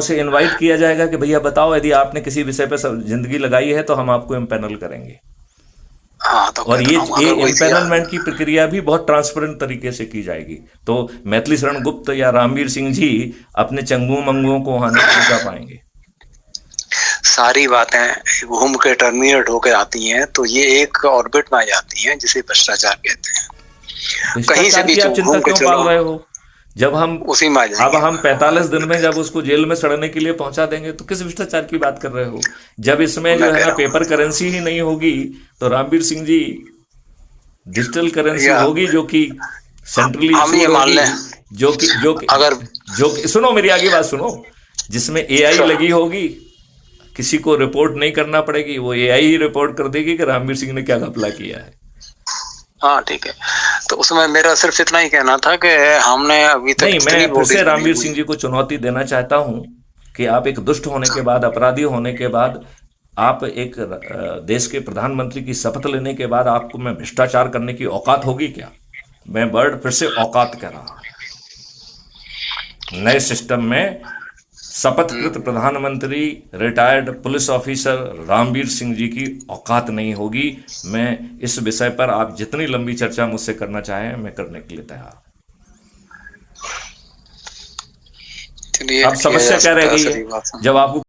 से इनवाइट किया जाएगा कि भैया बताओ, यदि आपने किसी विषय पर जिंदगी लगाई है तो हम आपको इम्पैनल करेंगे। हाँ, तो और कहता हूँ ये अगर कोई इम्पैनलमेंट की प्रक्रिया भी बहुत ट्रांसपेरेंट तरीके से की जाएगी। तो मैथिली शरण गुप्त या रामवीर सिंह जी अपने चंगुओं मंगुओं को वहां नहीं पहुंचा पाएंगे। सारी बातें घूम के टर्मिनेट होकर आती हैं, तो ये एक ऑर्बिट में आ जाती हैं जिसे भ्रष्टाचार कहते हैं। कहीं से भ्रष्टाचार भी की आप जो चिंता घूम के क्यों पाल चलो, रहे हो? जब हम उसी में आ अब जाएंगे। हम 45 दिन में जब उसको जेल में सड़ने के लिए पहुंचा देंगे तो किस भ्रष्टाचार की बात कर रहे हो? जब इसमें मैं जो है कह ना रहा पेपर हूँ करेंसी ही नहीं होगी तो रामवीर सिंह जी डिजिटल करेंसी या होगी जो कि सेंट्रली हम ये इशूड मान होगी। लें, जो कि जो कि अगर जो कि सुनो मेरी आगे बात सुनो, जिसमें एआई स- लगी होगी। किसी को रिपोर्ट नहीं करना पड़ेगी, वो एआई ही रिपोर्ट कर देगी कि रामवीर सिंह ने क्या घपला किया है। हाँ ठीक है, तो उसमें मेरा सिर्फ इतना ही कहना था कि हमने अभी तक नहीं, जितनी मैं फिर से बॉडीज बनी रामवीर हुई। सिंह जी को चुनौती देना चाहता हूं कि आप एक दुष्ट होने के बाद, अपराधी होने के बाद, आप एक देश के प्रधानमंत्री की शपथ लेने के बाद आपको में भ्रष्टाचार करने की औकात होगी क्या? मैं वर्ड फिर से औकात कह रहा हूं। नए सिस्टम में शपथकृत प्रधानमंत्री retired police officer Ramveer Singh ji की औकात नहीं होगी। मैं इस विषय पर आप जितनी लंबी चर्चा मुझसे करना चाहें मैं करने के लिए तैयार हूं। चलिए, अब किया समस्या जा क्या रह सकता है, गई है? सारी बात। जब आपको